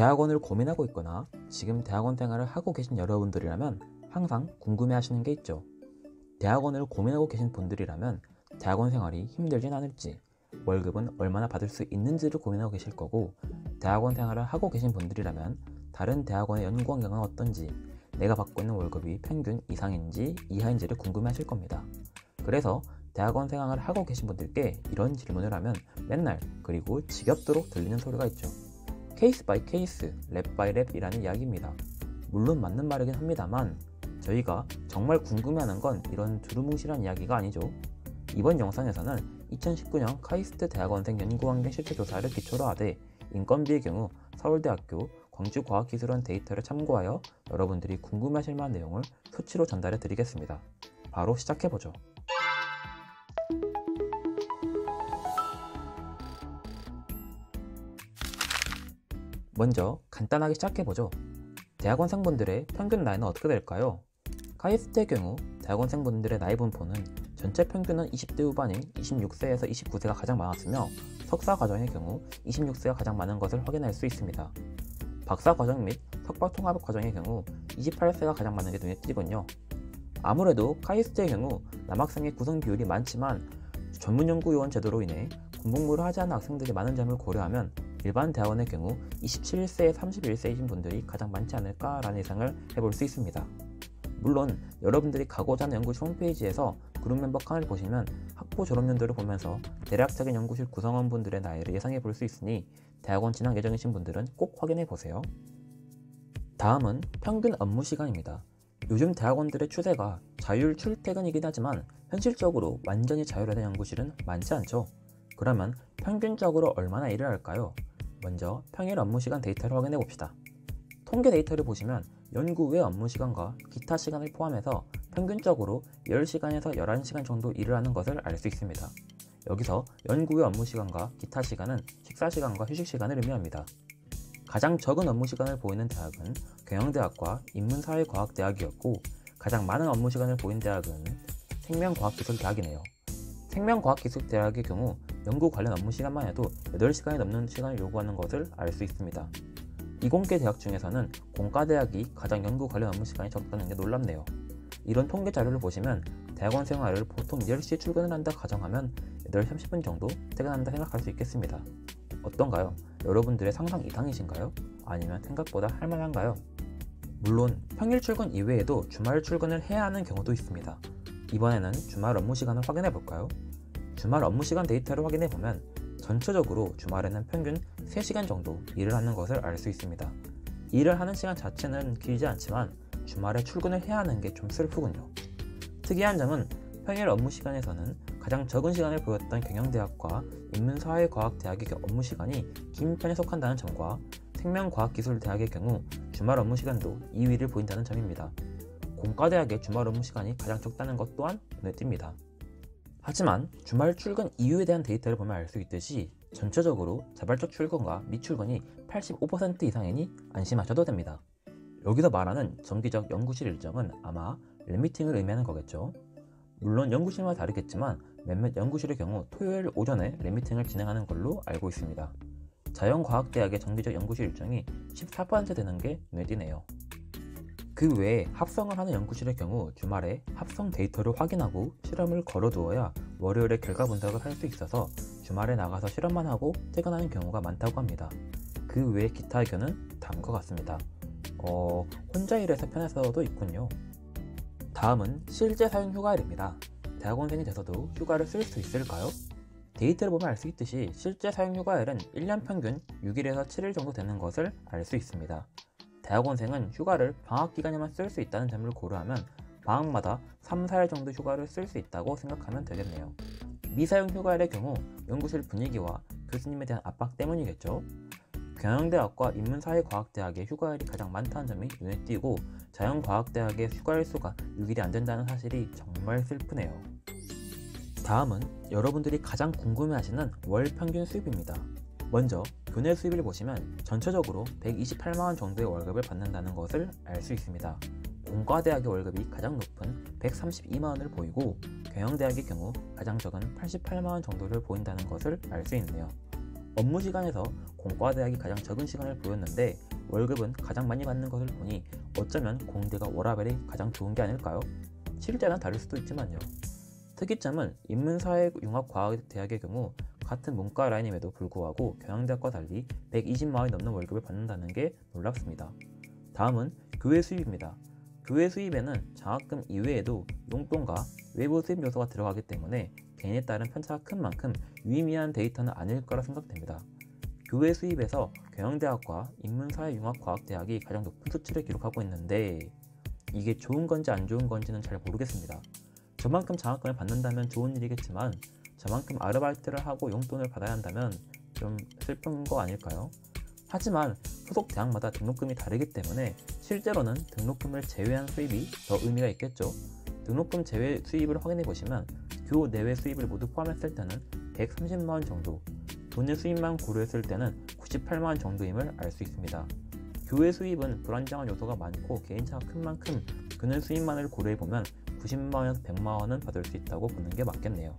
대학원을 고민하고 있거나 지금 대학원 생활을 하고 계신 여러분들이라면 항상 궁금해하시는 게 있죠. 대학원을 고민하고 계신 분들이라면 대학원 생활이 힘들진 않을지, 월급은 얼마나 받을 수 있는지를 고민하고 계실 거고, 대학원 생활을 하고 계신 분들이라면 다른 대학원의 연구 환경은 어떤지, 내가 받고 있는 월급이 평균 이상인지 이하인지를 궁금해하실 겁니다. 그래서 대학원 생활을 하고 계신 분들께 이런 질문을 하면 맨날, 그리고 지겹도록 들리는 소리가 있죠. 케이스 바이 케이스, 랩 바이 랩이라는 이야기입니다. 물론 맞는 말이긴 합니다만 저희가 정말 궁금해하는 건 이런 두루뭉실한 이야기가 아니죠. 이번 영상에서는 2019년 카이스트 대학원생 연구환경 실태조사를 기초로 하되 인건비의 경우 서울대학교 광주과학기술원 데이터를 참고하여 여러분들이 궁금해하실 만한 내용을 수치로 전달해 드리겠습니다. 바로 시작해보죠. 먼저 간단하게 시작해보죠. 대학원생분들의 평균 나이는 어떻게 될까요? 카이스트의 경우 대학원생분들의 나이 분포는 전체 평균은 20대 후반인 26세에서 29세가 가장 많았으며, 석사과정의 경우 26세가 가장 많은 것을 확인할 수 있습니다. 박사과정 및 석박통합과정의 경우 28세가 가장 많은 게 눈에 띄군요. 아무래도 카이스트의 경우 남학생의 구성 비율이 많지만 전문연구요원 제도로 인해 공복무를 하지 않은 학생들이 많은 점을 고려하면 일반 대학원의 경우 27세에 31세이신 분들이 가장 많지 않을까라는 예상을 해볼 수 있습니다. 물론 여러분들이 가고자 하는 연구실 홈페이지에서 그룹 멤버 칸을 보시면 학부 졸업연도를 보면서 대략적인 연구실 구성원분들의 나이를 예상해 볼 수 있으니 대학원 진학 예정이신 분들은 꼭 확인해 보세요. 다음은 평균 업무 시간입니다. 요즘 대학원들의 추세가 자율 출퇴근이긴 하지만 현실적으로 완전히 자율화된 연구실은 많지 않죠. 그러면 평균적으로 얼마나 일을 할까요? 먼저 평일 업무시간 데이터를 확인해 봅시다. 통계 데이터를 보시면 연구 외 업무시간과 기타 시간을 포함해서 평균적으로 10시간에서 11시간 정도 일을 하는 것을 알 수 있습니다. 여기서 연구 외 업무시간과 기타 시간은 식사시간과 휴식시간을 의미합니다. 가장 적은 업무시간을 보이는 대학은 경영대학과 인문사회과학대학이었고, 가장 많은 업무시간을 보인 대학은 생명과학기술대학이네요. 생명과학기술대학의 경우 연구 관련 업무 시간만 해도 8시간이 넘는 시간을 요구하는 것을 알 수 있습니다. 이공계 대학 중에서는 공과대학이 가장 연구 관련 업무 시간이 적다는 게 놀랍네요. 이런 통계 자료를 보시면 대학원 생활을 보통 10시에 출근을 한다 가정하면 8시 30분 정도 퇴근한다 생각할 수 있겠습니다. 어떤가요? 여러분들의 상상 이상이신가요? 아니면 생각보다 할만한가요? 물론 평일 출근 이외에도 주말 출근을 해야 하는 경우도 있습니다. 이번에는 주말 업무 시간을 확인해 볼까요? 주말 업무 시간 데이터를 확인해 보면 전체적으로 주말에는 평균 3시간 정도 일을 하는 것을 알 수 있습니다. 일을 하는 시간 자체는 길지 않지만 주말에 출근을 해야 하는 게 좀 슬프군요. 특이한 점은 평일 업무 시간에서는 가장 적은 시간을 보였던 경영대학과 인문사회과학대학의 업무 시간이 긴 편에 속한다는 점과 생명과학기술대학의 경우 주말 업무 시간도 2위를 보인다는 점입니다. 공과대학의 주말 업무 시간이 가장 적다는 것 또한 눈에 띕니다. 하지만 주말 출근 이유에 대한 데이터를 보면 알 수 있듯이 전체적으로 자발적 출근과 미출근이 85% 이상이니 안심하셔도 됩니다. 여기서 말하는 정기적 연구실 일정은 아마 랩미팅을 의미하는 거겠죠. 물론 연구실마다 다르겠지만 몇몇 연구실의 경우 토요일 오전에 랩미팅을 진행하는 걸로 알고 있습니다. 자연과학대학의 정기적 연구실 일정이 14% 되는 게 눈에 띄네요. 그 외에 합성을 하는 연구실의 경우 주말에 합성 데이터를 확인하고 실험을 걸어두어야 월요일에 결과 분석을 할 수 있어서 주말에 나가서 실험만 하고 퇴근하는 경우가 많다고 합니다. 그 외에 기타 의견은 다음과 같습니다. 혼자 일해서 편해서도 있군요. 다음은 실제 사용 휴가일입니다. 대학원생이 돼서도 휴가를 쓸 수 있을까요? 데이터를 보면 알 수 있듯이 실제 사용 휴가일은 1년 평균 6일에서 7일 정도 되는 것을 알 수 있습니다. 대학원생은 휴가를 방학 기간에만 쓸 수 있다는 점을 고려하면 방학마다 3, 4일 정도 휴가를 쓸 수 있다고 생각하면 되겠네요. 미사용 휴가일의 경우 연구실 분위기와 교수님에 대한 압박 때문이겠죠. 경영대학과 인문사회과학대학의 휴가일이 가장 많다는 점이 눈에 띄고 자연과학대학의 휴가일 수가 6일이 안 된다는 사실이 정말 슬프네요. 다음은 여러분들이 가장 궁금해하시는 월 평균 수입입니다. 먼저 교내 수입을 보시면 전체적으로 128만원 정도의 월급을 받는다는 것을 알 수 있습니다. 공과대학의 월급이 가장 높은 132만원을 보이고 경영대학의 경우 가장 적은 88만원 정도를 보인다는 것을 알 수 있네요. 업무 시간에서 공과대학이 가장 적은 시간을 보였는데 월급은 가장 많이 받는 것을 보니 어쩌면 공대가 워라밸이 가장 좋은 게 아닐까요? 실제는 다를 수도 있지만요. 특이점은 인문사회융합과학대학의 경우 같은 문과 라인임에도 불구하고 경영대학과 달리 120만원이 넘는 월급을 받는다는 게 놀랍습니다. 다음은 교회 수입입니다. 교회 수입에는 장학금 이외에도 용돈과 외부 수입 요소가 들어가기 때문에 개인에 따른 편차가 큰 만큼 유의미한 데이터는 아닐 거라 생각됩니다. 교회 수입에서 경영대학과 인문사회융합과학대학이 가장 높은 수치를 기록하고 있는데 이게 좋은 건지 안 좋은 건지는 잘 모르겠습니다. 저만큼 장학금을 받는다면 좋은 일이겠지만 저만큼 아르바이트를 하고 용돈을 받아야 한다면 좀 슬픈 거 아닐까요? 하지만 소속 대학마다 등록금이 다르기 때문에 실제로는 등록금을 제외한 수입이 더 의미가 있겠죠. 등록금 제외 수입을 확인해 보시면 교 내외 수입을 모두 포함했을 때는 130만원 정도, 돈의 수입만 고려했을 때는 98만원 정도임을 알 수 있습니다. 교회 수입은 불안정한 요소가 많고 개인차가 큰 만큼 교내 수입만을 고려해보면 90만원에서 100만원은 받을 수 있다고 보는 게 맞겠네요.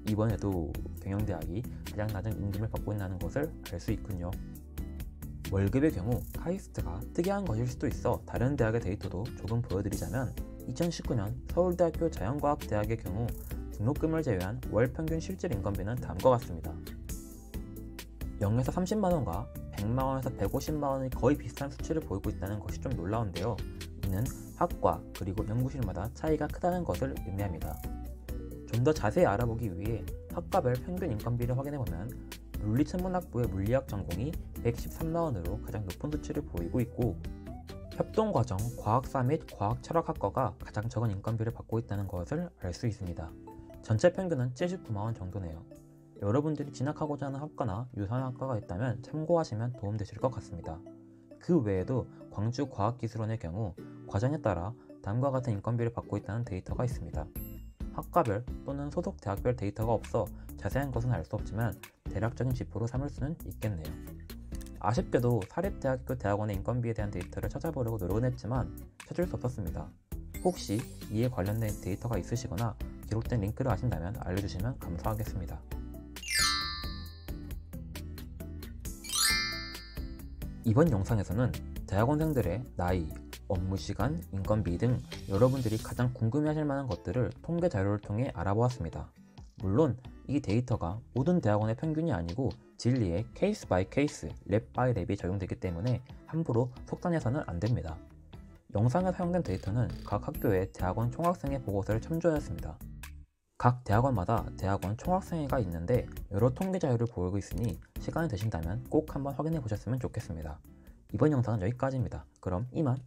이번에도 경영대학이 가장 낮은 임금을 받고 있다는 것을 알 수 있군요. 월급의 경우 카이스트가 특이한 것일 수도 있어 다른 대학의 데이터도 조금 보여드리자면 2019년 서울대학교 자연과학대학의 경우 등록금을 제외한 월 평균 실질 인건비는 다음과 같습니다. 0에서 30만원과 100만원에서 150만원이 거의 비슷한 수치를 보이고 있다는 것이 좀 놀라운데요. 이는 학과 그리고 연구실마다 차이가 크다는 것을 의미합니다. 좀 더 자세히 알아보기 위해 학과별 평균 인건비를 확인해보면 물리천문학부의 물리학 전공이 113만원으로 가장 높은 수치를 보이고 있고 협동과정 과학사 및 과학철학학과가 가장 적은 인건비를 받고 있다는 것을 알 수 있습니다. 전체 평균은 79만원 정도네요. 여러분들이 진학하고자 하는 학과나 유사한 학과가 있다면 참고하시면 도움되실 것 같습니다. 그 외에도 광주과학기술원의 경우 과정에 따라 다음과 같은 인건비를 받고 있다는 데이터가 있습니다. 학과별 또는 소속 대학별 데이터가 없어 자세한 것은 알 수 없지만 대략적인 지표로 삼을 수는 있겠네요. 아쉽게도 사립대학교 대학원의 인건비에 대한 데이터를 찾아보려고 노력은 했지만 찾을 수 없었습니다. 혹시 이에 관련된 데이터가 있으시거나 기록된 링크를 아신다면 알려주시면 감사하겠습니다. 이번 영상에서는 대학원생들의 나이, 업무시간, 인건비 등 여러분들이 가장 궁금해하실 만한 것들을 통계 자료를 통해 알아보았습니다. 물론 이 데이터가 모든 대학원의 평균이 아니고 진리의 케이스 바이 케이스, 랩 바이 랩이 적용되기 때문에 함부로 속단해서는 안됩니다. 영상에 사용된 데이터는 각 학교의 대학원 총학생회 보고서를 참조하였습니다. 각 대학원마다 대학원 총학생회가 있는데 여러 통계 자료를 보이고 있으니 시간이 되신다면 꼭 한번 확인해 보셨으면 좋겠습니다. 이번 영상은 여기까지입니다. 그럼 이만!